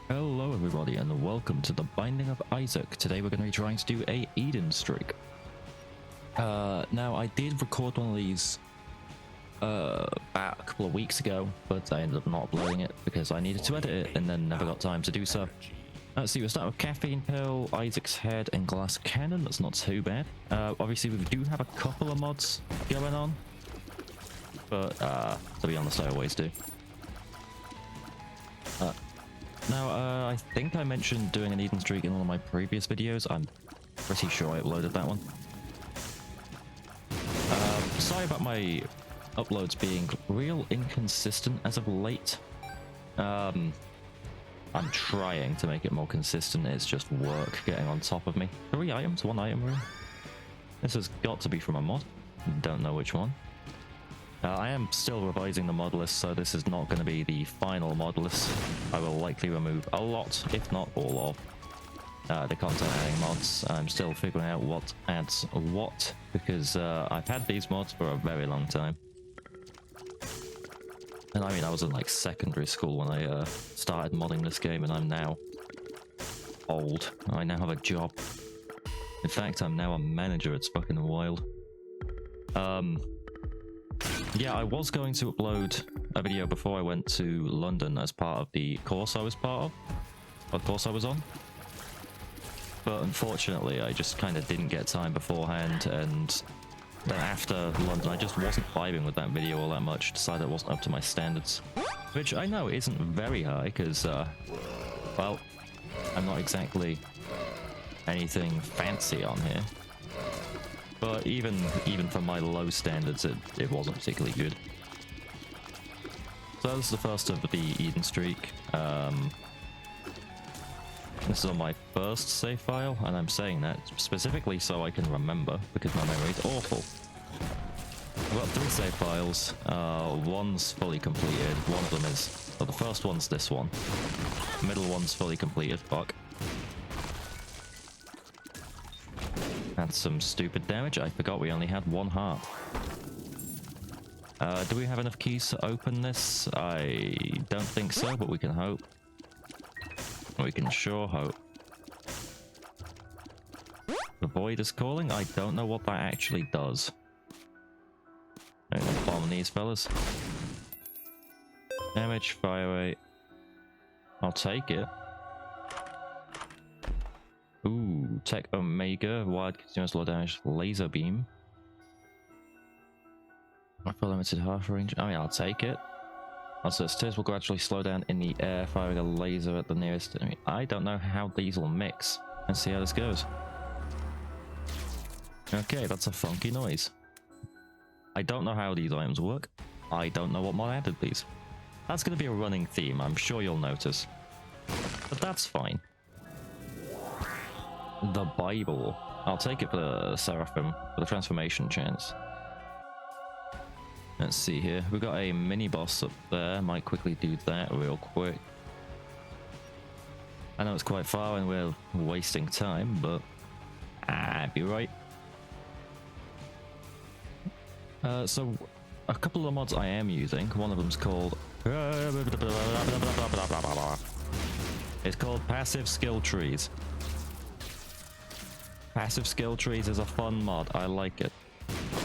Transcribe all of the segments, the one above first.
Hello everybody and welcome to the Binding of Isaac. Today we're going to be trying to do a Eden streak. Now I did record one of these back a couple of weeks ago, but I ended up not uploading it because I needed to edit it and then never got time to do so. Let's see, we'll start with Caffeine Pill, Isaac's Head and Glass Cannon. That's not too bad. Obviously we do have a couple of mods going on, but to be honest I always do. Now, I think I mentioned doing an Eden streak in one of my previous videos. I'm pretty sure I uploaded that one. Sorry about my uploads being real inconsistent as of late. I'm trying to make it more consistent. It's just work getting on top of me. 3 items, 1 item room. This has got to be from a mod. Don't know which one. I am still revising the mod list, so this is not going to be the final mod list. I will likely remove a lot, if not all of, the content adding mods. I'm still figuring out what adds what, because I've had these mods for a very long time. And I mean, I was in like secondary school when I started modding this game, and I'm now old. I now have a job. In fact, I'm now a manager. It's fucking wild. Yeah, I was going to upload a video before I went to London as part of the course I was part of, or the course I was on. But unfortunately, I just kind of didn't get time beforehand, and then after London, I just wasn't vibing with that video all that much, decided it wasn't up to my standards. Which I know isn't very high, because, well, I'm not exactly anything fancy on here. But even for my low standards, it wasn't particularly good. So this is the first of the Eden streak. This is on my first save file, and I'm saying that specifically so I can remember, because my memory is awful. I've got 3 save files. One's fully completed. One of them is... well, the first one's this one. The middle one's fully completed. Fuck. That's some stupid damage. I forgot we only had 1 heart. Do we have enough keys to open this? I don't think so, but we can hope. We can sure hope. The void is calling? I don't know what that actually does. I'm gonna bomb these fellas. Damage, fire rate. I'll take it. Ooh, Tech Omega, wide continuous low damage, laser beam. For limited half range. I mean, I'll take it. Also, stairs will gradually slow down in the air, firing a laser at the nearest enemy. I don't know how these will mix. Let's see how this goes. Okay, that's a funky noise. I don't know how these items work. I don't know what mod added these. That's going to be a running theme, I'm sure you'll notice. But that's fine. The Bible. I'll take it for the Seraphim, for the transformation chance. Let's see here. We've got a mini-boss up there. Might quickly do that real quick. I know it's quite far and we're wasting time, but I'd be right. So, a couple of the mods I am using. One of them's called... it's called Passive Skill Trees. Passive Skill Trees is a fun mod. I like it.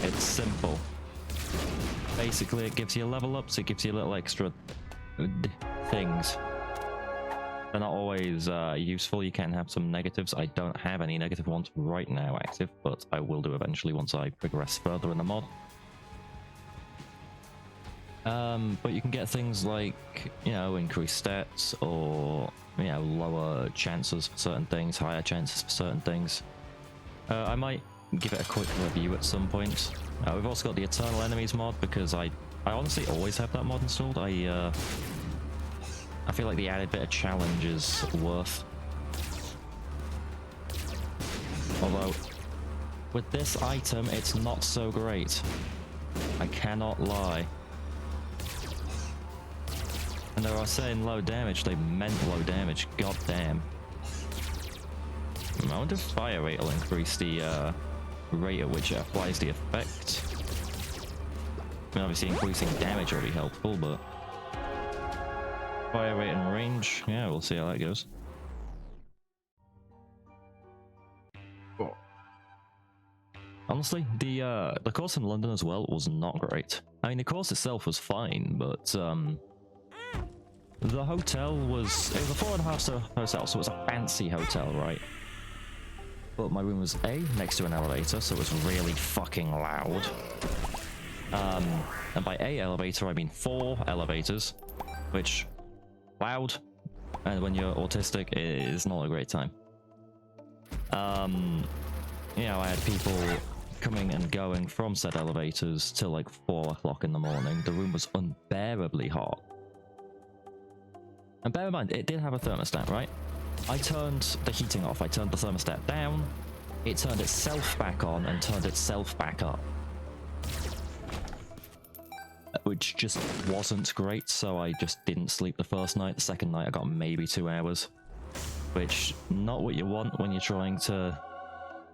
It's simple. Basically, it gives you level ups, it gives you little extra things. They're not always useful. You can have some negatives. I don't have any negative ones right now active, but I will do eventually once I progress further in the mod. But you can get things like, you know, increased stats, or, you know, lower chances for certain things, higher chances for certain things. I might give it a quick review at some point. We've also got the Eternal Enemies mod, because I honestly always have that mod installed. I feel like the added bit of challenge is worth. Although, with this item, it's not so great. I cannot lie. And they are saying low damage, they meant low damage, god damn. I wonder if fire rate will increase the rate at which it applies the effect. I mean, obviously increasing damage will be helpful, but Fire rate and range. Yeah, we'll see how that goes. Oh. Honestly, the course in London as well was not great. I mean, the course itself was fine, but the hotel it was a 4.5-star hotel, so it was a fancy hotel, right? But my room was next to an elevator, so it was really fucking loud. And by a elevator, I mean 4 elevators, which loud, and when you're autistic, it is not a great time. You know, I had people coming and going from said elevators till like 4 o'clock in the morning. The room was unbearably hot. And bear in mind, it did have a thermostat, right? I turned the heating off, I turned the thermostat down, it turned itself back on and turned itself back up. Which just wasn't great, so I just didn't sleep the first night. The second night I got maybe 2 hours. Which, not what you want when you're trying to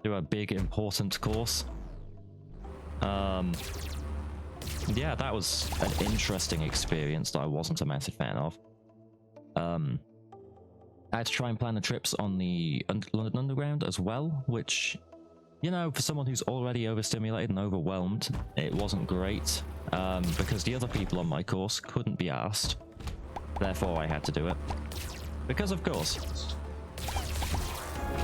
do a big important course. Yeah, that was an interesting experience that I wasn't a massive fan of. I had to try and plan the trips on the London Underground as well, which, you know, for someone who's already overstimulated and overwhelmed, it wasn't great, because the other people on my course couldn't be asked. Therefore, I had to do it. Because, of course,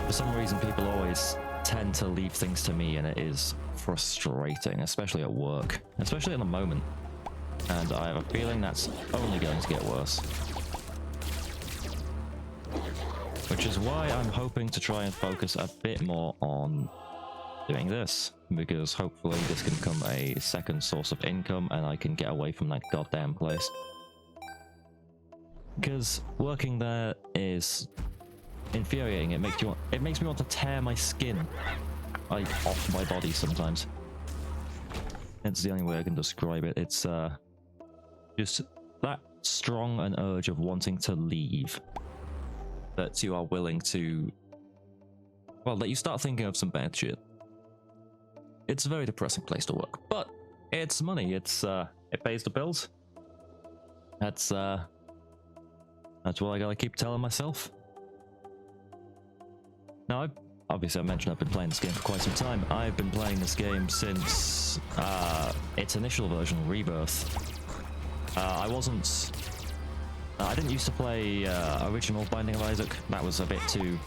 for some reason, people always tend to leave things to me, and it is frustrating, especially at work, especially at the moment. And I have a feeling that's only going to get worse. Which is why I'm hoping to try and focus a bit more on doing this, because hopefully this can become a second source of income and I can get away from that goddamn place. Because working there is infuriating. It makes me want to tear my skin like off my body sometimes. It's the only way I can describe it. It's just that strong an urge of wanting to leave that you are willing to, well, that you start thinking of some bad shit. It's a very depressing place to work, but it's money. It pays the bills. That's what I gotta keep telling myself. Now, obviously I mentioned I've been playing this game for quite some time. I've been playing this game since its initial version, Rebirth. I didn't used to play original Binding of Isaac. That was a bit too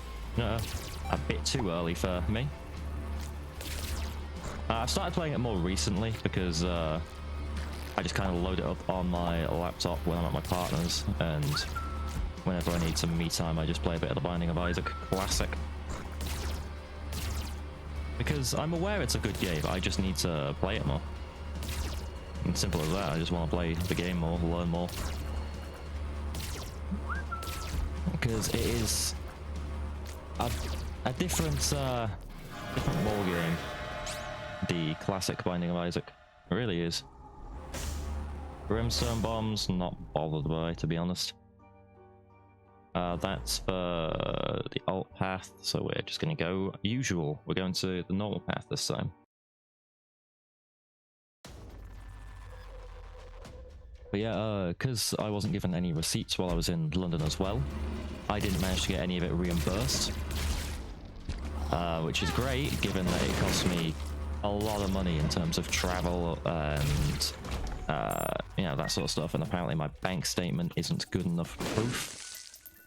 early for me. I've started playing it more recently because I just kind of load it up on my laptop when I'm at my partner's, and whenever I need some me time, I just play a bit of the Binding of Isaac Classic. Because I'm aware it's a good game, I just need to play it more. And simple as that, I just want to play the game more, learn more. Because it is a different ball game. The classic Binding of Isaac. It really is. Brimstone bombs, not bothered by, to be honest. That's for the alt path, so we're just going to go usual. We're going to the normal path this time. But yeah, because I wasn't given any receipts while I was in London as well, I didn't manage to get any of it reimbursed. Which is great, given that it cost me a lot of money in terms of travel and you know, that sort of stuff. And apparently my bank statement isn't good enough proof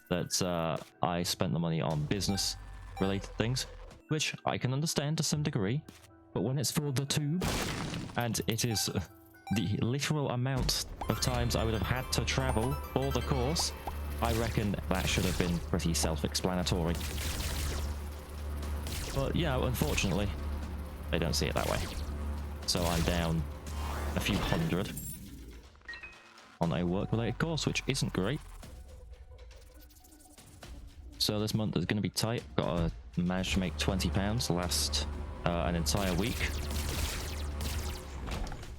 that I spent the money on business related things, which I can understand to some degree. But when it's for the tube, and it is the literal amount of times I would have had to travel for the course, I reckon that should have been pretty self-explanatory. But yeah, unfortunately, they don't see it that way. So I'm down a few hundred on a work-related course, which isn't great. So this month is going to be tight. Got to manage to make £20 last an entire week,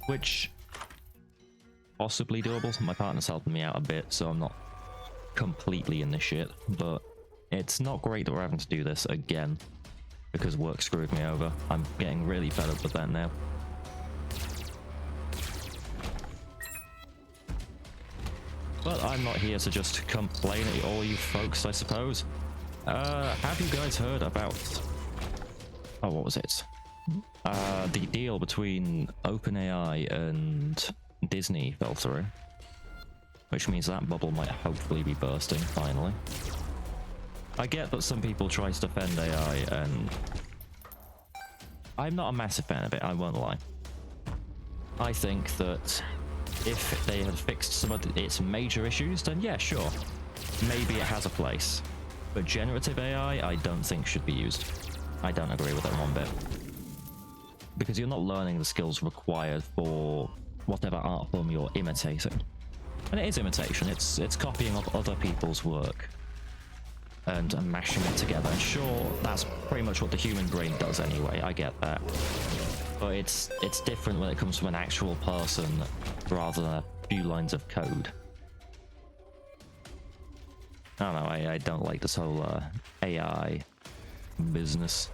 which possibly doable. My partner's helping me out a bit, so I'm not completely in the shit, but it's not great that we're having to do this again because work screwed me over. I'm getting really fed up with that now. But I'm not here to just complain at all you folks, I suppose. Have you guys heard about... Oh, what was it? The deal between OpenAI and Disney fell through. Which means that bubble might hopefully be bursting, finally. I get that some people try to defend AI, and... I'm not a massive fan of it, I won't lie. I think that if they had fixed some of its major issues, then yeah, sure. Maybe it has a place. But generative AI, I don't think should be used. I don't agree with it one bit. Because you're not learning the skills required for whatever art form you're imitating. And it is imitation, it's copying up other people's work and mashing it together. And sure, that's pretty much what the human brain does anyway, I get that. But it's different when it comes from an actual person rather than a few lines of code. I don't know, I don't like this whole AI business.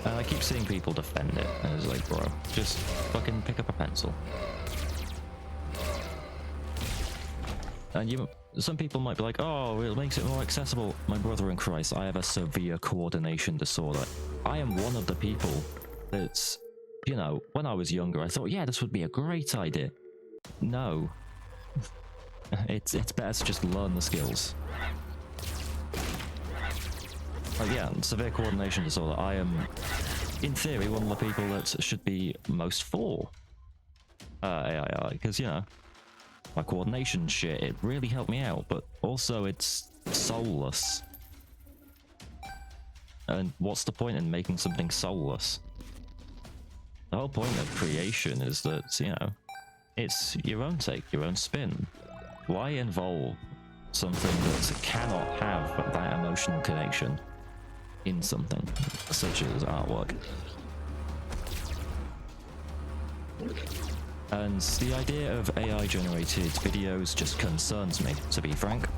And I keep seeing people defend it, and it's like, bro, just fucking pick up a pencil. And some people might be like, oh, it makes it more accessible. My brother in Christ, I have a severe coordination disorder. I am one of the people that's, you know, when I was younger, I thought, yeah, this would be a great idea. No. It's better to just learn the skills. Yeah, severe coordination disorder. I am, in theory, one of the people that should be most for AI, because, you know, my coordination shit, it really helped me out, but also it's soulless. And what's the point in making something soulless? The whole point of creation is that, you know, it's your own take, your own spin. Why involve something that cannot have that emotional connection in something such as artwork? And the idea of AI generated videos just concerns me, to be frank.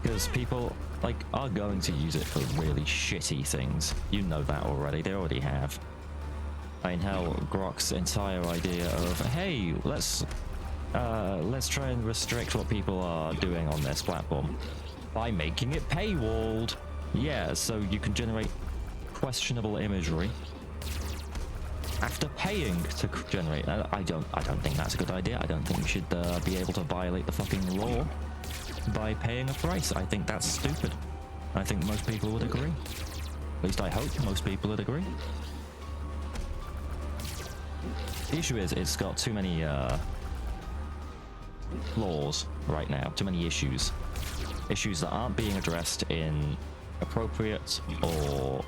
Because people, like, are going to use it for really shitty things. You know that already, they already have. I mean, hell, Grok's entire idea of, hey, let's try and restrict what people are doing on this platform by making it paywalled. Yeah, so you can generate questionable imagery after paying to generate. I don't think that's a good idea. I don't think you should be able to violate the fucking law by paying a price. I think that's stupid. I think most people would agree. At least I hope most people would agree. The issue is it's got too many flaws right now, too many issues. Issues that aren't being addressed in appropriate or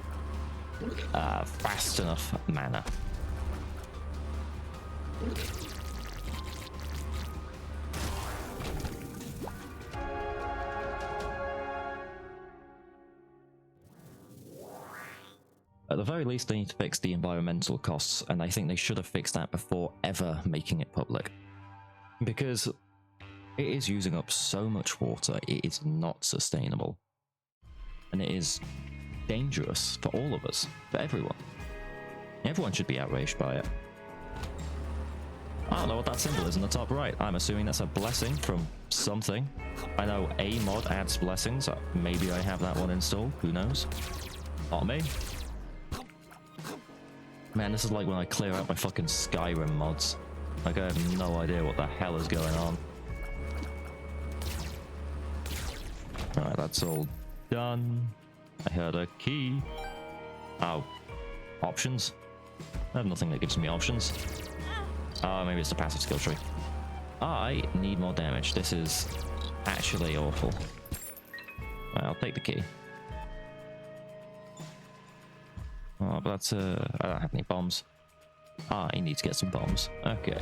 fast enough manner. At the very least, they need to fix the environmental costs, and I think they should have fixed that before ever making it public. Because it is using up so much water, it is not sustainable. And it is dangerous for all of us, for everyone. Everyone should be outraged by it. I don't know what that symbol is in the top right. I'm assuming that's a blessing from something. I know a mod adds blessings. Maybe I have that one installed. Who knows? Not me. Man, this is like when I clear out my fucking Skyrim mods. Like, I have no idea what the hell is going on. Alright, that's all done. I heard a key. Oh. Options? I have nothing that gives me options. Oh, maybe it's the passive skill tree. I need more damage. This is actually awful. Right, I'll take the key. Oh, but that's I don't have any bombs. I need to get some bombs. Okay.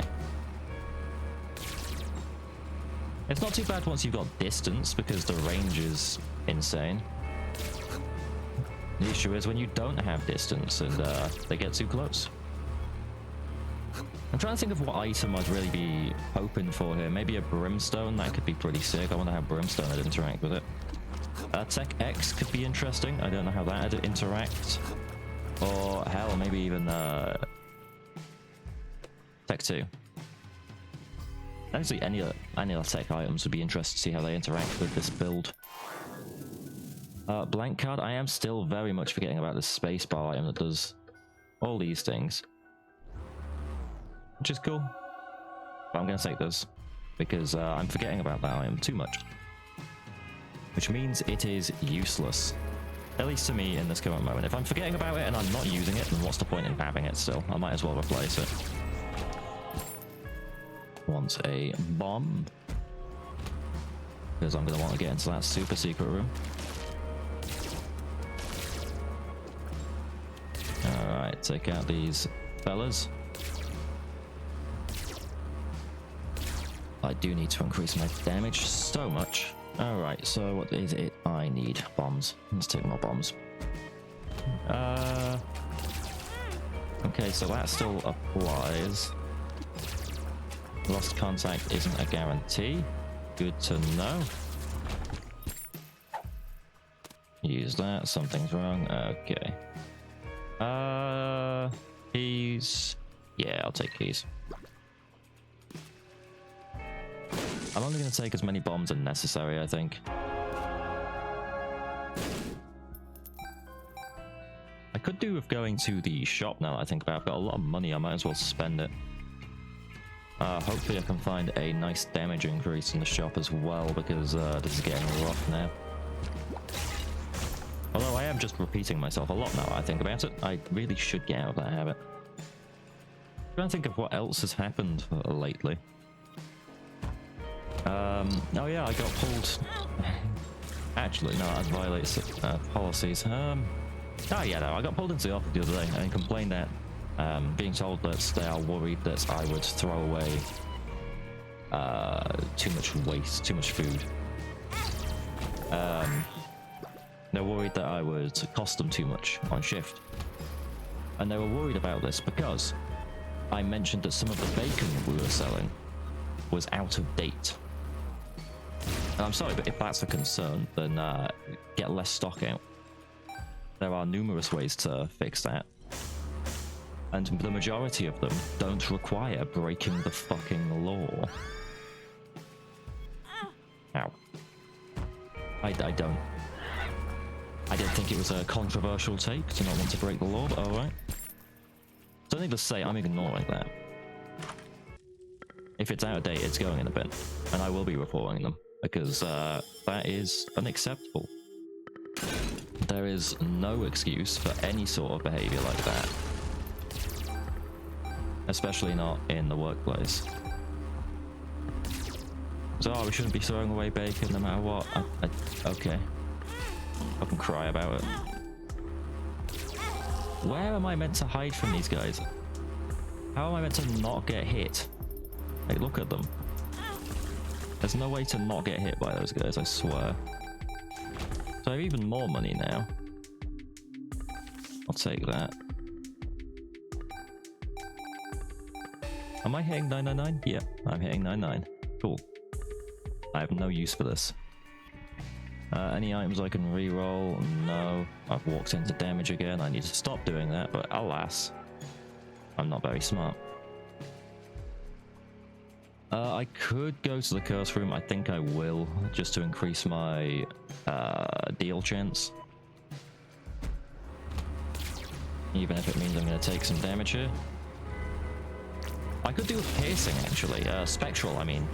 It's not too bad once you've got distance, because the range is insane. The issue is when you don't have distance and they get too close. I'm trying to think of what item I'd really be hoping for here. Maybe a brimstone, that could be pretty sick. I wonder how brimstone would interact with it. Tech X could be interesting. I don't know how that would interact. Or hell, maybe even Tech 2. Actually, any other tech items would be interesting to see how they interact with this build. Blank card, I am still very much forgetting about this spacebar item that does all these things. Which is cool. But I'm going to take this, because I'm forgetting about that item too much. Which means it is useless. At least to me in this current moment. If I'm forgetting about it and I'm not using it, then what's the point in having it still? I might as well replace it. Want a bomb. Because I'm going to want to get into that super secret room. Alright, take out these fellas. I do need to increase my damage so much. Alright, so what is it I need? Bombs. Let's take more bombs. Okay, so that still applies. Lost contact isn't a guarantee. Good to know. Use that. Something's wrong. Okay. Keys. Yeah, I'll take keys. I'm only going to take as many bombs as necessary, I think. I could do with going to the shop now that I think about it. I've got a lot of money, I might as well spend it. Hopefully I can find a nice damage increase in the shop as well, because this is getting rough now. Although I am just repeating myself a lot now that I think about it. I really should get out of that habit. I'm trying to think of what else has happened lately. Oh yeah, I got pulled. Actually, no, that violates policies. Oh yeah, no, I got pulled into the office the other day and complained that being told that they are worried that I would throw away too much waste, too much food. They're worried that I would cost them too much on shift. And they were worried about this because I mentioned that some of the bacon we were selling was out of date. And I'm sorry, but if that's a concern, then get less stock out. There are numerous ways to fix that. And the majority of them don't require breaking the fucking law. Ow. I didn't think it was a controversial take to not want to break the law, but alright. So needless to say, I'm ignoring that. If it's out of date, it's going in a bin. And I will be reporting them, because that is unacceptable. There is no excuse for any sort of behavior like that. Especially not in the workplace. So, we shouldn't be throwing away bacon no matter what. Okay. I can cry about it. Where am I meant to hide from these guys? How am I meant to not get hit? Hey, look at them. There's no way to not get hit by those guys, I swear. So I have even more money now. I'll take that. Am I hitting 999? Yeah, I'm hitting 99. Cool. I have no use for this. Any items I can re-roll? No. I've walked into damage again. I need to stop doing that, but alas, I'm not very smart. I could go to the curse room. I think I will, just to increase my deal chance. Even if it means I'm going to take some damage here. I could do a piercing, actually. Spectral, I mean.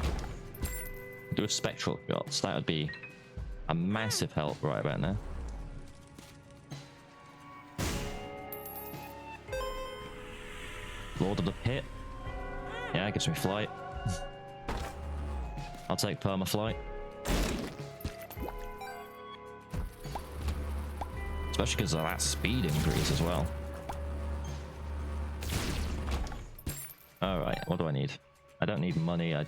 Do a spectral shots. That would be a massive help right about now. Lord of the Pit. Yeah, it gives me flight. I'll take perma-flight. Especially because of that speed increase as well. Alright, what do I need? I don't need money, I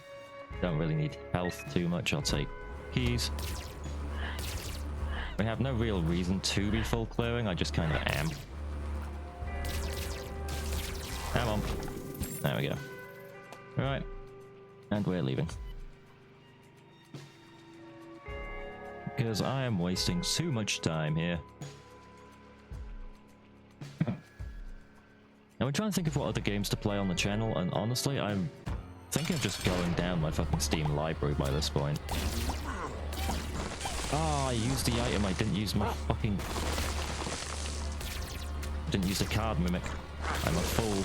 don't really need health too much, I'll take keys. We have no real reason to be full clearing, I just kind of am. Come on. There we go. Alright. And we're leaving. Because I am wasting too much time here. I'm trying to think of what other games to play on the channel, and honestly, I'm thinking of just going down my fucking Steam library by this point. Ah, I used the item, I didn't use my fucking... Didn't use the card mimic. I'm a fool.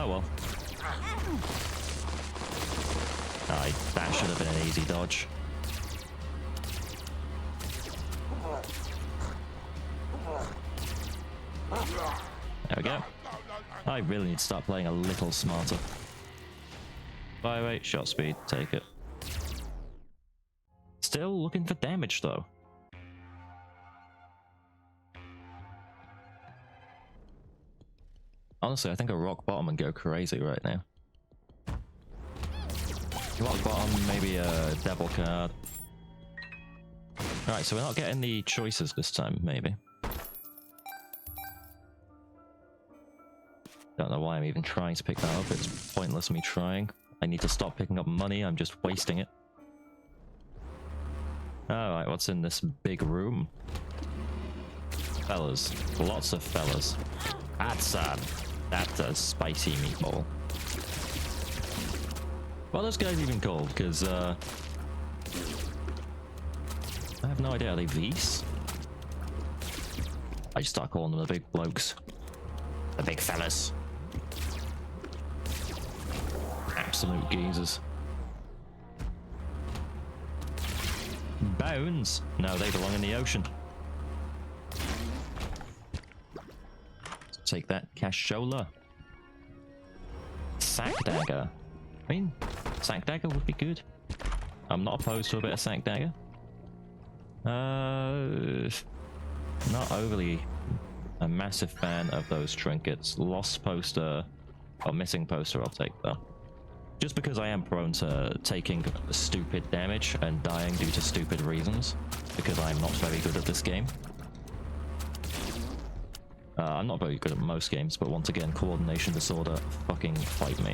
Oh well. That should have been an easy dodge. There we go. I really need to start playing a little smarter. Fire rate, shot speed, take it. Still looking for damage though. Honestly, I think a rock bottom and go crazy right now. Rock bottom, maybe a devil card. Alright, so we're not getting the choices this time, maybe. Don't know why I'm even trying to pick that up, it's pointless me trying. I need to stop picking up money, I'm just wasting it. Alright, what's in this big room? Fellas. Lots of fellas. That's a spicy meatball. What are those guys even called? Because, I have no idea. Are they V's? I just start calling them the big blokes. The big fellas. Absolute geezers. Bones? No, they belong in the ocean. Take that, cashola. Sack dagger. I mean, sack dagger would be good. I'm not opposed to a bit of sack dagger. Not overly a massive fan of those trinkets. Lost poster or missing poster I'll take though. Just because I am prone to taking stupid damage and dying due to stupid reasons. Because I'm not very good at this game. I'm not very good at most games, but once again, coordination disorder, fucking fight me.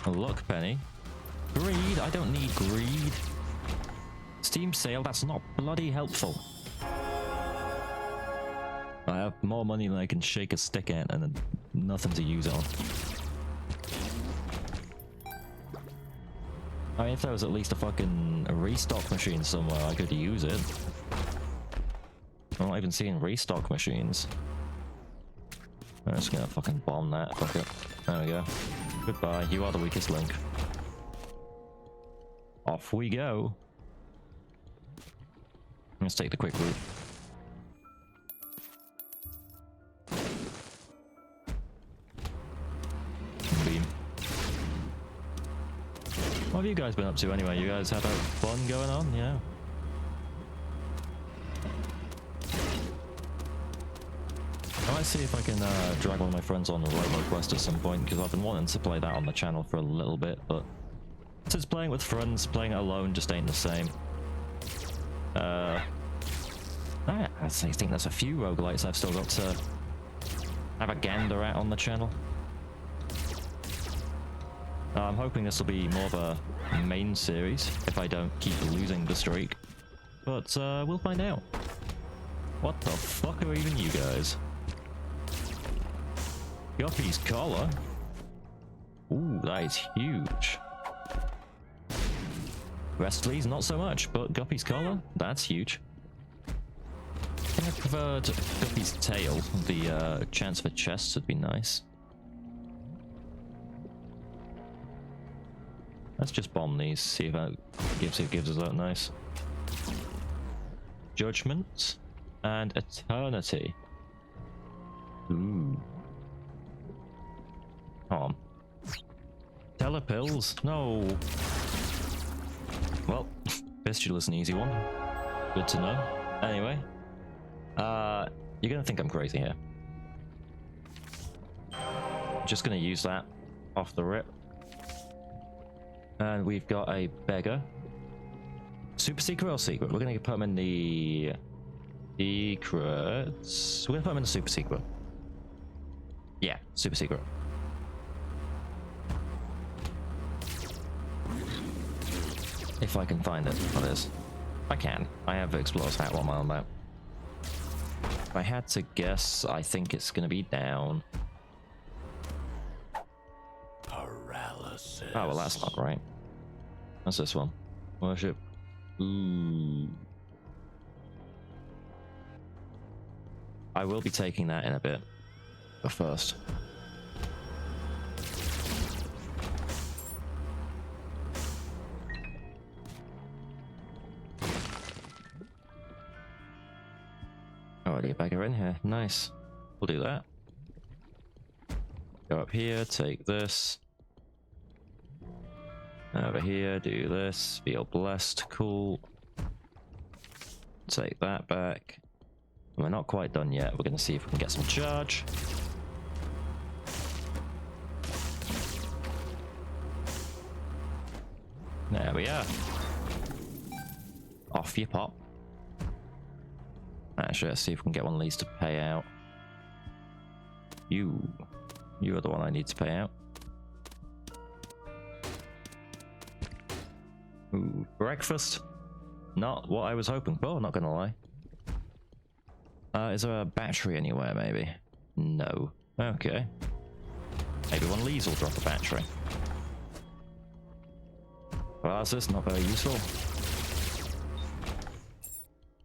A luck penny. Greed? I don't need greed. Steam sale? That's not bloody helpful. I have more money than I can shake a stick at and nothing to use on. I mean, if there was at least a fucking restock machine somewhere, I could use it. I'm not even seeing restock machines. I'm just gonna fucking bomb that. Fuck it. There we go. Goodbye. You are the weakest link. Off we go. Let's take the quick route. Beam. What have you guys been up to anyway? You guys had fun going on? Yeah. I might see if I can drag one of my friends on the Robo Quest at some point, because I've been wanting to play that on the channel for a little bit, but since playing with friends, playing it alone just ain't the same. I think there's a few roguelites I've still got to have a gander at on the channel. I'm hoping this will be more of a main series, if I don't keep losing the streak. But we'll find out. What the fuck are even you guys? Guppy's collar? Ooh, that is huge. Restley's not so much, but Guppy's collar? That's huge. I think I preferred Guppy's tail. The chance for chests would be nice. Let's just bomb these, see if that gives us that nice. Judgment and Eternity. Ooh. Come on. Telepills? No. Well, Fistula is an easy one. Good to know. Anyway, you're gonna think I'm crazy here. Just gonna use that off the rip. And we've got a beggar. Super secret or secret? We're gonna put him in the secrets. We're gonna put him in the super secret. Yeah, super secret. If I can find it, that is. I can. I have Explorer's Hat while I'm on that. If I had to guess, I think it's going to be down. Paralysis. Oh, well, that's not right. What's this one? Worship. Ooh. I will be taking that in a bit. But first. Already a bagger in here. Nice. We'll do that. Go up here, take this. Over here, do this. Feel blessed. Cool. Take that back. And we're not quite done yet. We're going to see if we can get some charge. There we are. Off you pop. Actually, let's see if we can get one of these to pay out. You are the one I need to pay out. Ooh, breakfast. Not what I was hoping for, not gonna lie. Is there a battery anywhere, maybe? No. Okay. Maybe one of these will drop a battery. Well, that's this, not very useful.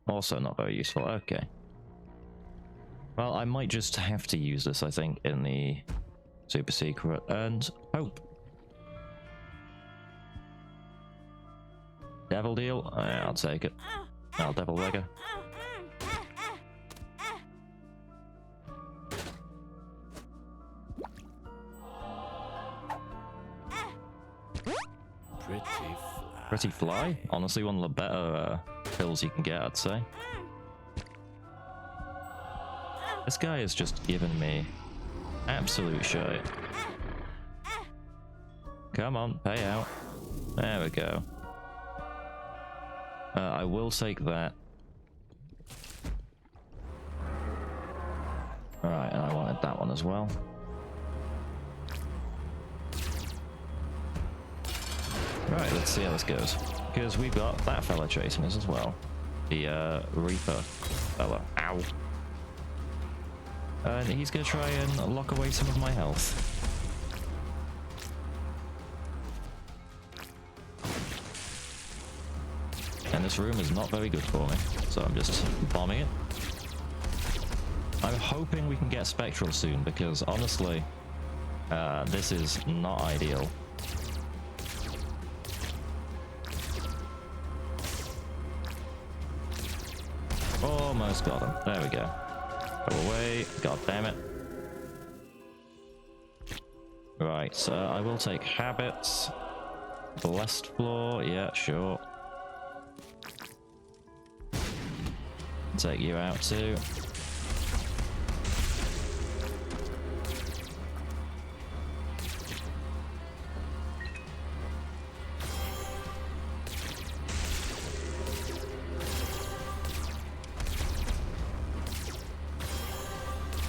Also not very useful, okay. Well, I might just have to use this, I think, in the super secret, and hope. Devil deal? I'll take it. I'll devil beggar. Pretty fly? Honestly, one of the better pills you can get, I'd say. This guy has just given me absolute shit. Come on, pay out. There we go. I will take that. Alright, and I wanted that one as well. Right, let's see how this goes. Because we've got that fella chasing us as well. The Reaper fella. Ow. And he's going to try and lock away some of my health. And this room is not very good for me, so I'm just bombing it. I'm hoping we can get Spectral soon, because honestly, this is not ideal. Almost got him. There we go. Go away. God damn it. Right, so I will take habits. Blessed floor. Yeah, sure. Take you out too.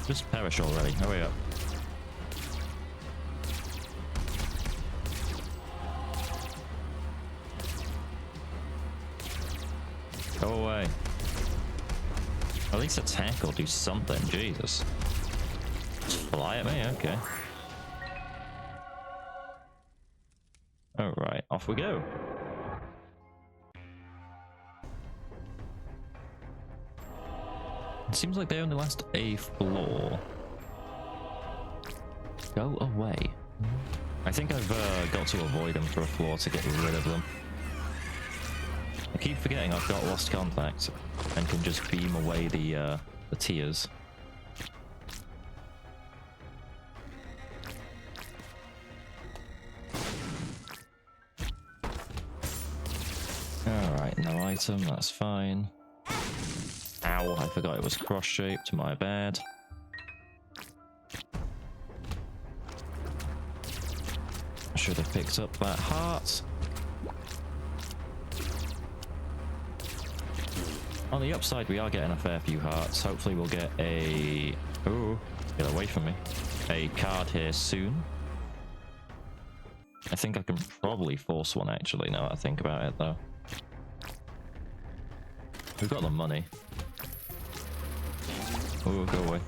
Just perish already. Hurry up. Go away. At least attack or do something. Jesus. Just fly at me? Okay. Alright, off we go. It seems like they only last a floor. Go away. I think I've got to avoid them for a floor to get rid of them. I keep forgetting I've got lost contact and can just beam away the tears. Alright, no item, that's fine. Ow, I forgot it was cross-shaped, my bad. I should have picked up that heart. On the upside, we are getting a fair few hearts. Hopefully we'll get a... Ooh, get away from me. A card here soon. I think I can probably force one, actually, now that I think about it, though. We've got the money. Oh, go away.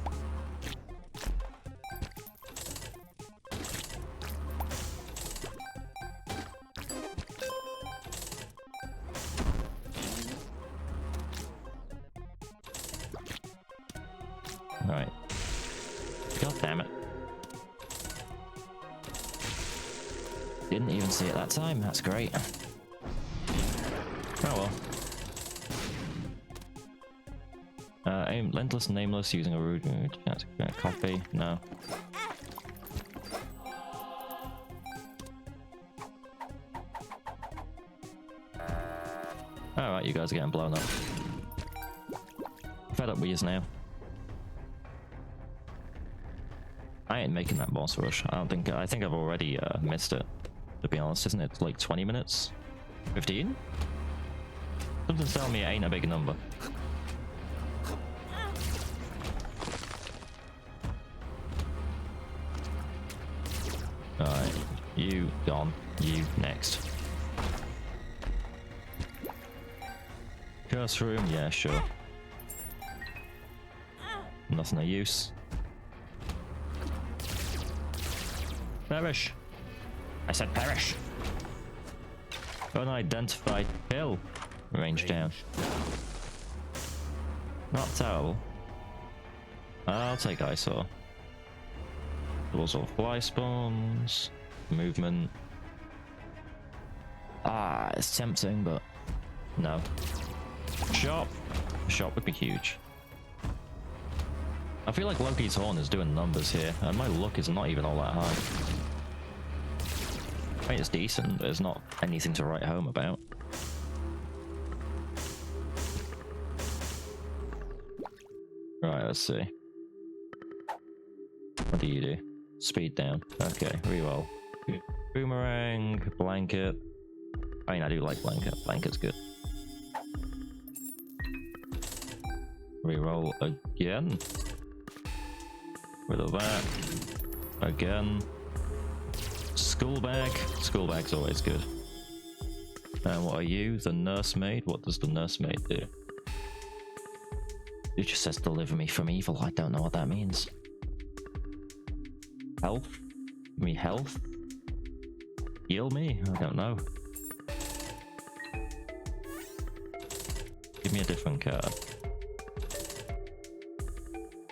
Alright. God damn it. Didn't even see it that time, that's great. Oh well. Aim endless nameless using a rude copy. No. Alright, you guys are getting blown up. Fed up with yous now. I ain't making that boss rush. I think I've already missed it. To be honest, isn't it like 20 minutes? 15? Something's telling me it ain't a big number. Alright, you gone. You next. Curse room, yeah, sure. Nothing of use. Perish! I said perish! Unidentified kill. Range down. Not terrible. I'll take Eyesore. Also fly spawns. Movement. Ah, it's tempting, but no. Shop. Shop would be huge. I feel like Loki's Horn is doing numbers here, and my luck is not even all that high. I mean, it's decent, but it's not anything to write home about. Right, let's see. What do you do? Speed down. Okay, reroll. Boomerang, blanket. I mean, I do like blanket. Blanket's good. Reroll again. Rid of that. Again. School bag. School bag's always good. And what are you? The nursemaid? What does the nursemaid do? It just says deliver me from evil. I don't know what that means. Health? Give me health? Heal me? I don't know. Give me a different card.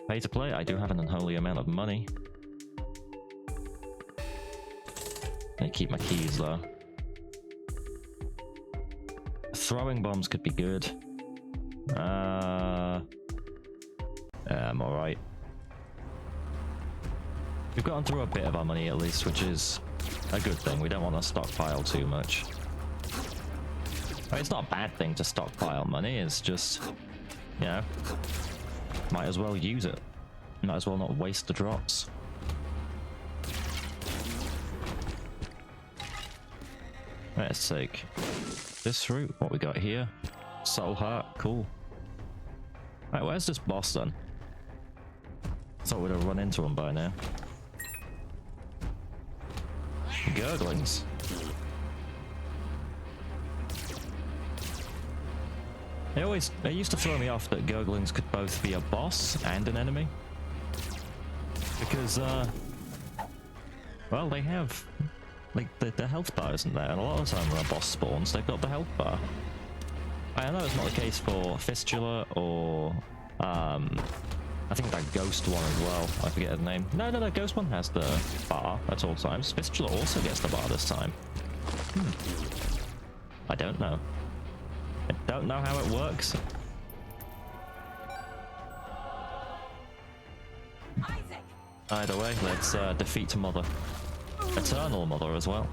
Pay to play? I do have an unholy amount of money. I keep my keys though. Throwing bombs could be good. I'm alright. We've gotten through a bit of our money at least, which is a good thing. We don't want to stockpile too much. I mean, it's not a bad thing to stockpile money, it's just, you know, might as well use it. Might as well not waste the drops. Let's take this route. What we got here? Soul Heart, cool. Right, where's this boss then? Thought we'd have run into him by now. Gurglings. It used to throw me off that Gurglings could both be a boss and an enemy. Because, well, they have, like, the health bar isn't there, and a lot of the time when a boss spawns, they've got the health bar. I know it's not the case for Fistula or, I think that Ghost one as well. I forget his name. No, the Ghost one has the bar at all times. Fistula also gets the bar this time. I don't know. I don't know how it works. Either way, let's defeat Mother. Eternal Mother as well.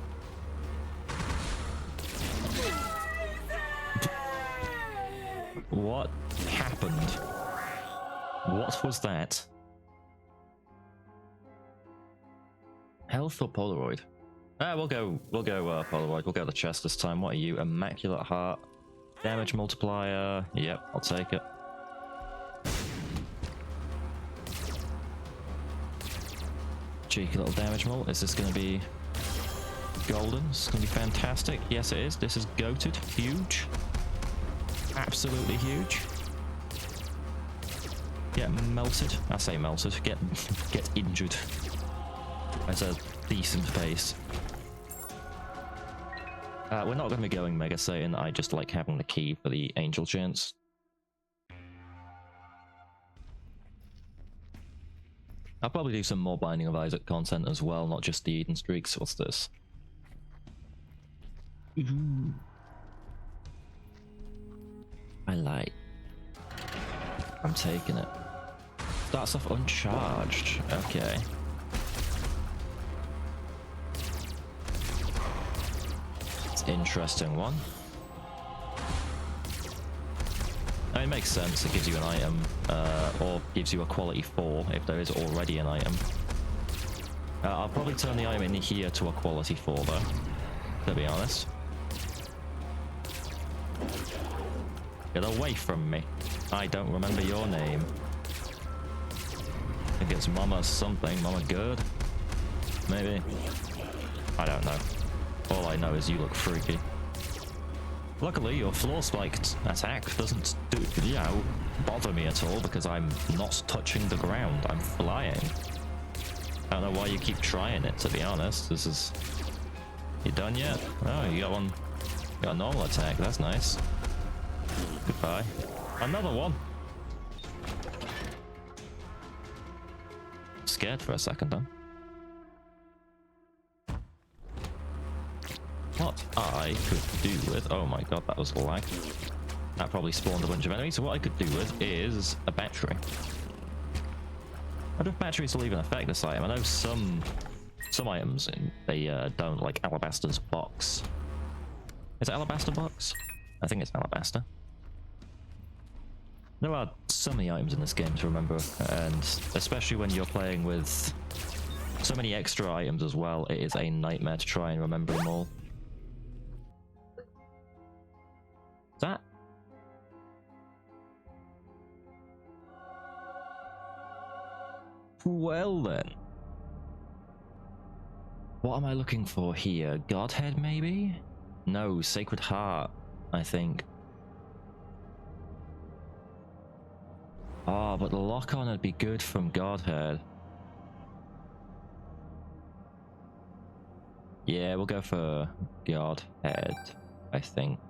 What happened? What was that? Health or Polaroid? We'll go Polaroid. We'll go the chest this time. What are you? Immaculate Heart. Damage multiplier. Yep, I'll take it. Cheeky little damage mult. Is this going to be golden? This is going to be fantastic. Yes, it is. This is goated. Huge. absolutely huge. Get melted. I say melted. Get injured. At a decent pace. We're not going to be going Mega Saiyan. I just like having the key for the Angel Chance. I'll probably do some more Binding of Isaac content as well, not just the Eden Streaks. What's this? I like. I'm taking it. Starts off uncharged. Okay. It's an interesting one. It makes sense. It gives you an item, or gives you a quality 4 if there is already an item. I'll probably turn the item in here to a quality 4 though, to be honest. Get away from me. I don't remember your name. I think it's Mama something. Mama Good? Maybe? I don't know. All I know is you look freaky. Luckily, your floor spiked attack doesn't bother me at all because I'm not touching the ground. I'm flying. I don't know why you keep trying it, to be honest. This is... You done yet? Oh, you got one. You got a normal attack. That's nice. Goodbye. Another one. Scared for a second, then. What I could do with... Oh my god, that was lag. That probably spawned a bunch of enemies. So what I could do with is a battery. I wonder if batteries will even affect this item. I know some items, they don't, like Alabaster's box. Is it Alabaster box? I think it's Alabaster. There are so many items in this game to remember, and especially when you're playing with so many extra items as well, it is a nightmare to try and remember them all. That? Well then. What am I looking for here? Godhead maybe? No, Sacred Heart, I think. Oh, but the lock-on would be good from Godhead. Yeah, we'll go for Godhead, I think.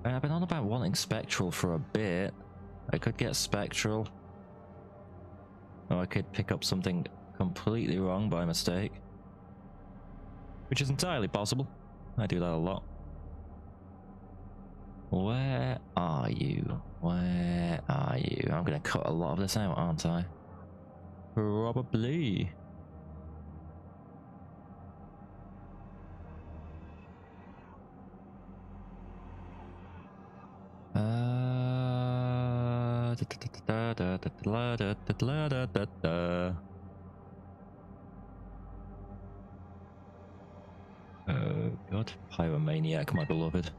I've been on about wanting Spectral for a bit. I could get Spectral. Or I could pick up something completely wrong by mistake. Which is entirely possible. I do that a lot. Where are you? Where are you? I'm gonna cut a lot of this out, aren't I? Probably. Oh god, Pyromaniac, my beloved.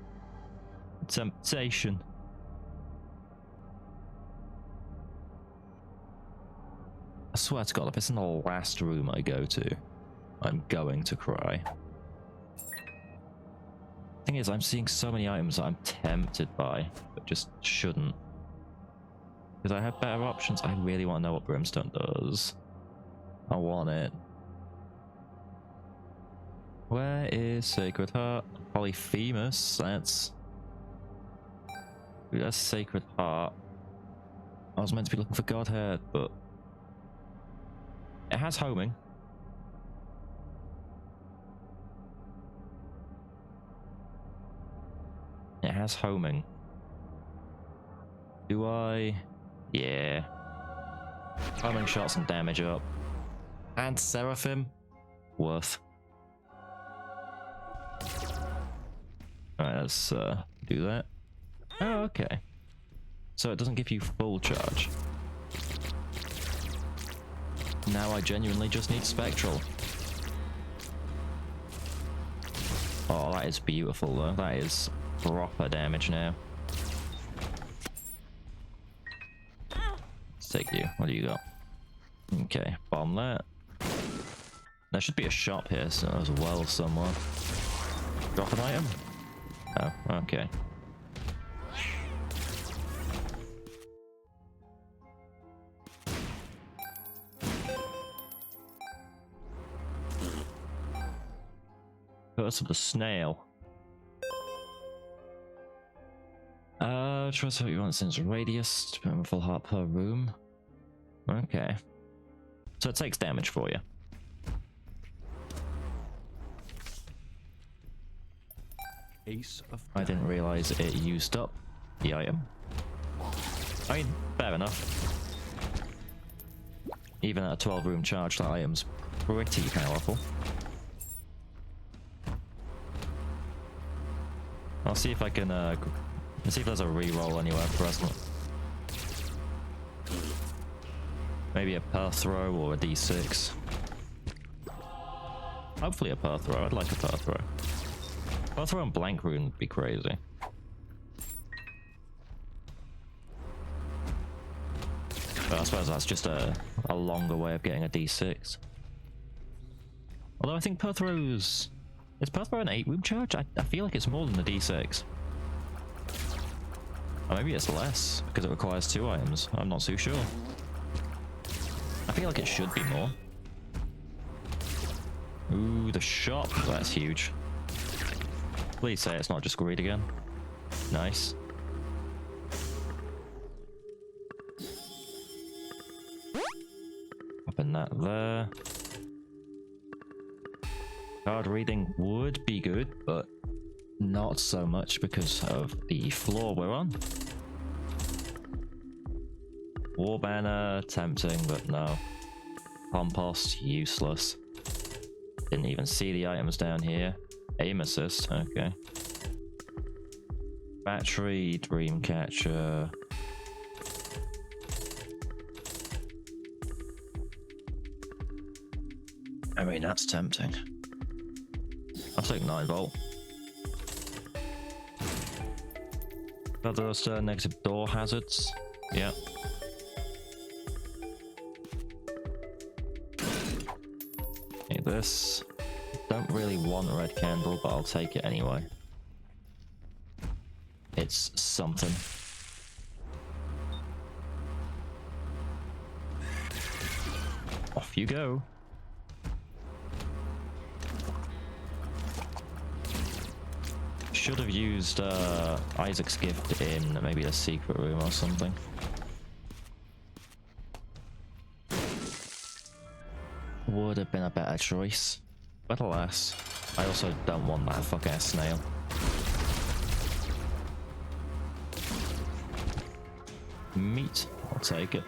Temptation. I swear to god, if it's in the last room I go to, I'm going to cry. Thing is, I'm seeing so many items that I'm tempted by, but just shouldn't. Because I have better options. I really want to know what Brimstone does. I want it. Where is Sacred Heart? Polyphemus, that's... Ooh, that's Sacred Heart. I was meant to be looking for Godhead, but... It has homing. It has homing. Do I? Yeah. Homing shot some damage up. And Seraphim? Worth. Alright, let's do that. Oh, okay. So it doesn't give you full charge. Now I genuinely just need Spectral. Oh, that is beautiful though. That is proper damage now. Let's take you. What do you got? Okay, bomb that. There should be a shop here so as well somewhere. Drop an item. Oh, okay. Curse of the Snail. Try what you want since radius, full heart per room. Okay. So it takes damage for you. Ace of I didn't realize it used up the item. I mean, fair enough. Even at a 12 room charge, that item's pretty powerful. I'll see if I can, see if there's a reroll anywhere present. Maybe a per throw or a d6. Hopefully a per throw. I'd like a per throw. Per throw and blank rune would be crazy. But I suppose that's just a longer way of getting a d6. Although I think per throw's... Is per throw an 8 room charge? I feel like it's more than the d6. Or maybe it's less, because it requires 2 items. I'm not too sure. I feel like it should be more. Ooh, the shop. That's huge. Please say it's not just greed again. Nice. Open that there. Card reading would be good, but not so much because of the floor we're on. War banner, tempting, but no. Compost, useless. Didn't even see the items down here. Aim assist, okay. Battery, dream catcher. I mean, that's tempting. I'll take 9 volt. Are those negative door hazards? Yeah. Okay, this. Don't really want a red candle, but I'll take it anyway. It's something. Off you go. Should have used Isaac's gift in maybe a secret room or something. Would have been a better choice. But alas, I also don't want that fuck-ass snail. Meat, I'll take it.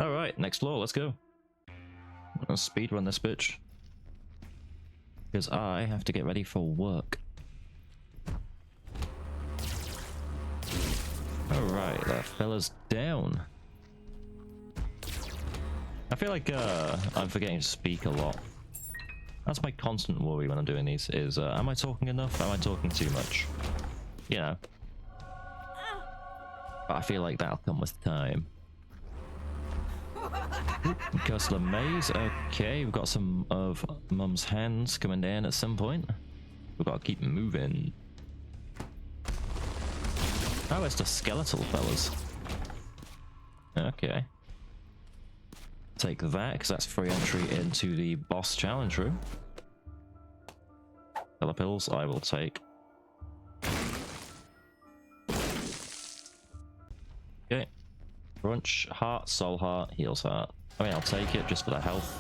Alright, next floor, let's go. Let's speedrun this bitch. Because I have to get ready for work. Alright, that fella's down. I feel like I'm forgetting to speak a lot. That's my constant worry when I'm doing these, is am I talking enough? Am I talking too much? You know. But I feel like that'll come with time. Curse of the Maze, okay, we've got some of Mum's hands coming down at some point. We've got to keep moving. Oh, it's the skeletal fellas. Okay. Take that, because that's free entry into the boss challenge room. Color pills, I will take. Okay. Crunch, heart, soul heart, heals heart. I mean, I'll take it just for the health.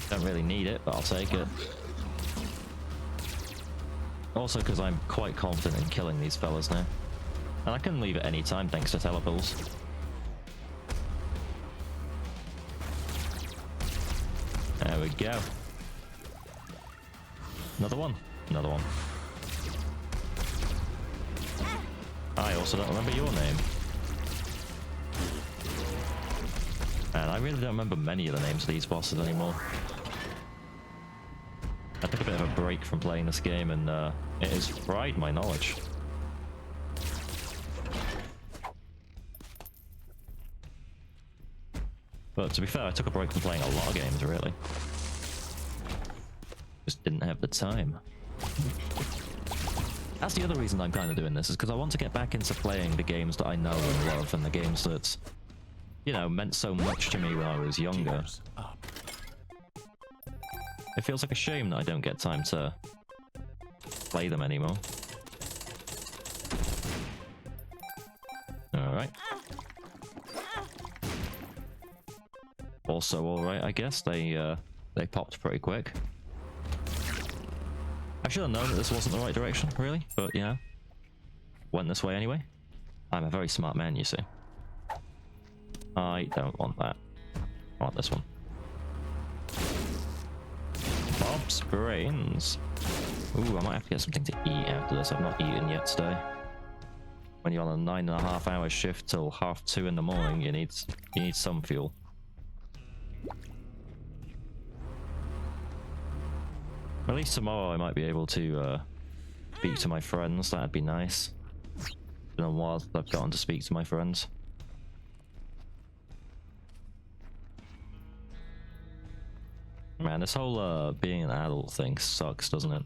Don't really need it, but I'll take it. Also because I'm quite confident in killing these fellas now. And I can leave at any time thanks to telepulls. There we go. Another one. Another one. I also don't remember your name. And I really don't remember many of the names of these bosses anymore. I took a bit of a break from playing this game and it has fried my knowledge. But to be fair, I took a break from playing a lot of games, really. Just didn't have the time. That's the other reason I'm kind of doing this, is because I want to get back into playing the games that I know and love, and the games that, you know, meant so much to me when I was younger. Gears up. It feels like a shame that I don't get time to play them anymore. Alright. Also alright, I guess. They popped pretty quick. I should have known that this wasn't the right direction, really, but, you know, went this way anyway. I'm a very smart man, you see. I don't want that. I want this one. Bob's brains. Ooh, I might have to get something to eat after this. I've not eaten yet today. When you're on a 9.5-hour shift till 2:30 in the morning, you need some fuel. At least tomorrow I might be able to speak to my friends. That'd be nice. It's been a while since I've gotten to speak to my friends. Man, this whole being an adult thing sucks, doesn't it?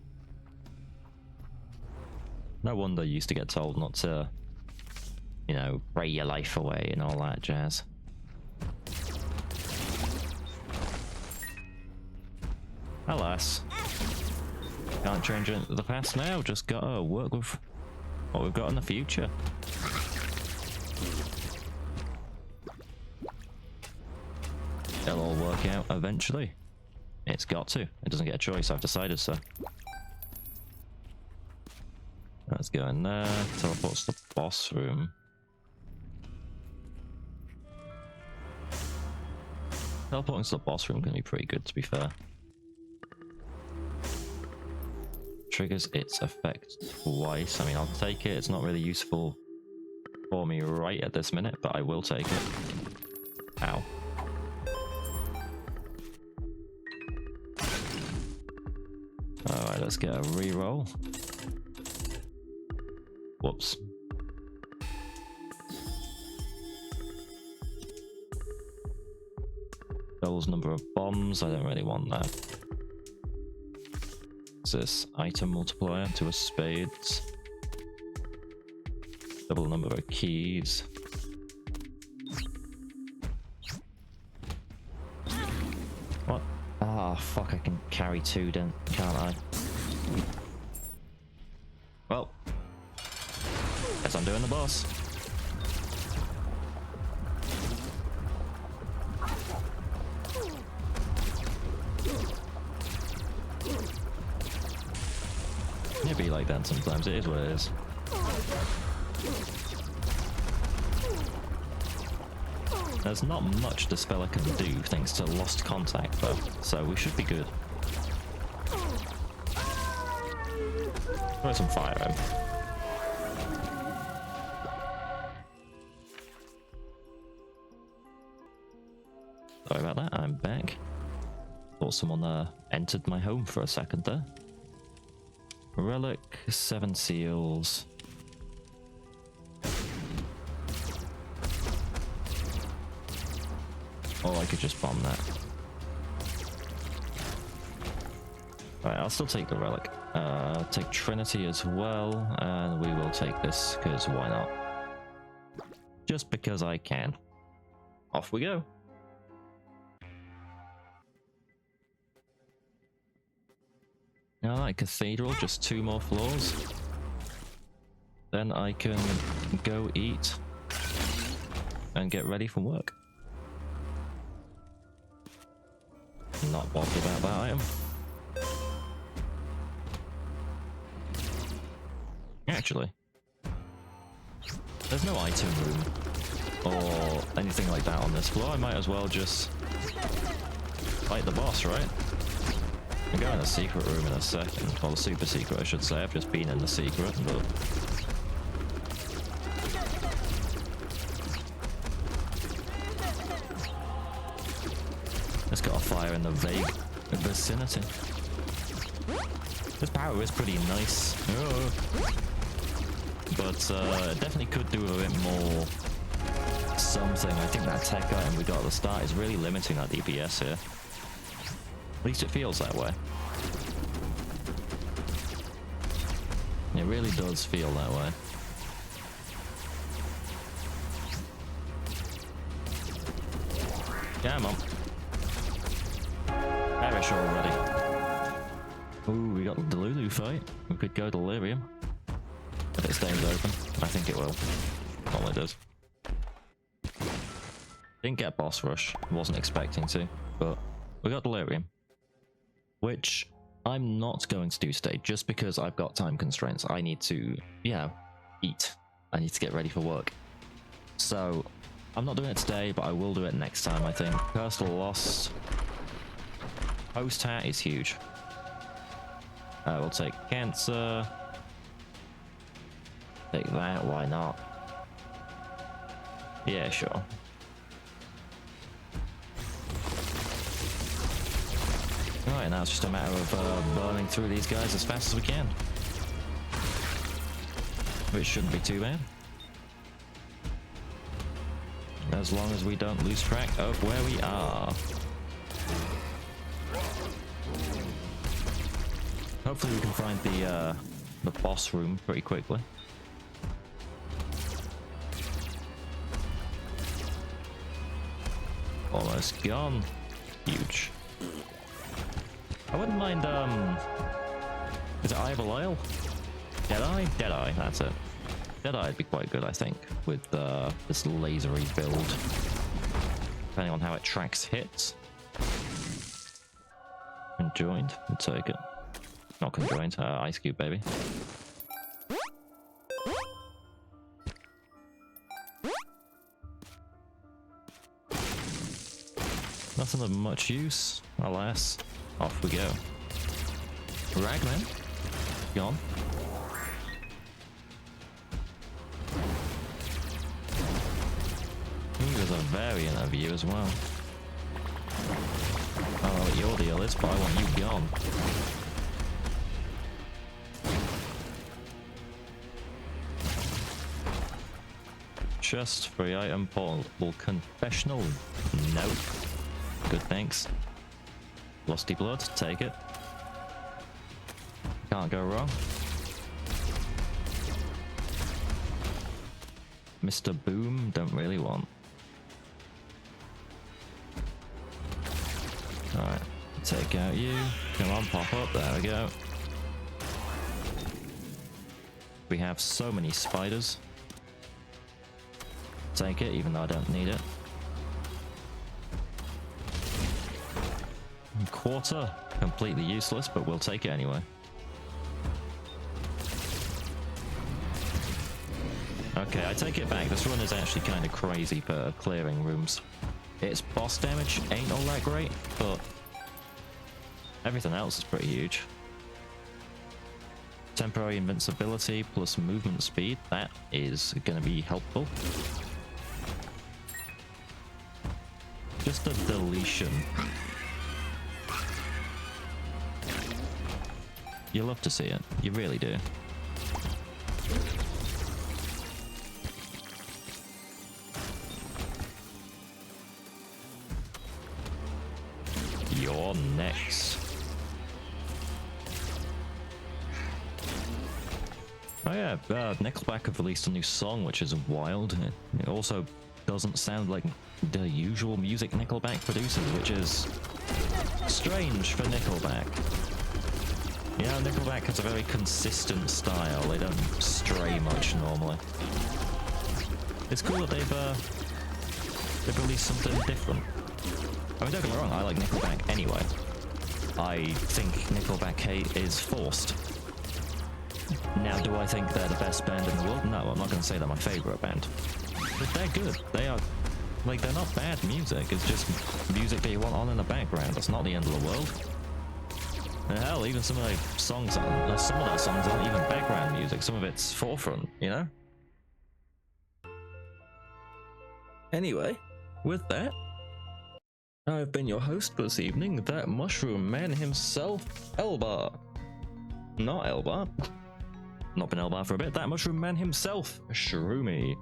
No wonder you used to get told not to, you know, pray your life away and all that jazz. Alas. Can't change the past now, just gotta work with what we've got in the future. It'll all work out eventually. It's got to. It doesn't get a choice, I've decided so. Let's go in there. Teleports to the boss room. Teleporting to the boss room can be pretty good, to be fair. Triggers its effect twice. I mean, I'll take it. It's not really useful for me right at this minute, but I will take it. Ow. Alright, let's get a reroll. Whoops. Doubles number of bombs. I don't really want that. What's this? Item multiplier to a spades. Double number of keys. What? Ah, fuck, I can carry two, can't I? Well, guess I'm doing the boss. It'd be like that sometimes, it is what it is. There's not much the speller can do thanks to lost contact though, so we should be good. Throw some fire in. Sorry about that, I'm back. Thought someone entered my home for a second there. Relic, 7 seals. Or I could just bomb that. Right, I'll still take the relic. Take Trinity as well, and we will take this, because why not? Just because I can. Off we go. Alright, Cathedral, just 2 more floors. Then I can go eat and get ready for work. Not bothered about that item. Actually, there's no item room or anything like that on this floor. I might as well just fight the boss, right? I'll go in the secret room in a second. Well, the super secret, I should say. I've just been in the secret, but... It's got a fire in the vague vicinity. This power is pretty nice. Oh. But it definitely could do a bit more something. I think that tech item we got at the start is really limiting that DPS here. At least it feels that way. It really does feel that way. Come on. Perish already. Ooh, we got the Delulu fight. We could go Delirium. If it stays open. I think it will. Probably does. Didn't get boss rush. Wasn't expecting to. But we got Delirium. Which I'm not going to do today just because I've got time constraints. I need to, eat. I need to get ready for work. So I'm not doing it today, but I will do it next time, I think. Personal loss. Post hat is huge. We'll take cancer. Take that, why not? Yeah, sure. Alright, now it's just a matter of burning through these guys as fast as we can. Which shouldn't be too bad. As long as we don't lose track of where we are. Hopefully we can find the boss room pretty quickly. Almost gone. Huge. I wouldn't mind, is it Eye of Belial? Deadeye? Deadeye, that's it. Deadeye would be quite good, I think, with this lasery build. Depending on how it tracks hits. Conjoined, we'll take it. Not conjoined, Ice Cube, baby. Nothing of much use, alas. Off we go. Ragman, gone. There's a variant of you as well. I don't know what your deal is, but I want you gone. Chest, free item, portable confessional. Nope. Good, thanks. Lusty blood, take it. Can't go wrong. Mr. Boom, don't really want. Alright, take out you. Come on, pop up, there we go. We have so many spiders. Take it, even though I don't need it. Quarter, completely useless, but we'll take it anyway. Okay, I take it back. This run is actually kind of crazy for clearing rooms. Its boss damage ain't all that great, but everything else is pretty huge. Temporary invincibility plus movement speed, that is going to be helpful. Just a deletion. You love to see it, you really do. You're next. Oh yeah, Nickelback have released a new song, which is wild. It also doesn't sound like the usual music Nickelback produces, which is strange for Nickelback. Yeah, Nickelback has a very consistent style. They don't stray much normally. It's cool that they've released something different. I mean, don't get me wrong, I like Nickelback anyway. I think Nickelback hate is forced. Now, do I think they're the best band in the world? No, I'm not going to say they're my favorite band. But they're good. They are, like, they're not bad music. It's just music that you want on in the background. That's not the end of the world. And hell, even some of their songs, some of their songs aren't even background music. Some of it's forefront, you know? Anyway, with that, I've been your host for this evening, that mushroom man himself, Elbar. Not Elbar. Not been Elbar for a bit. That mushroom man himself, Shroomy.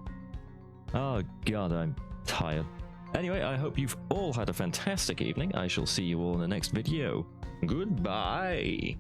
Oh god, I'm tired. Anyway, I hope you've all had a fantastic evening. I shall see you all in the next video. Goodbye.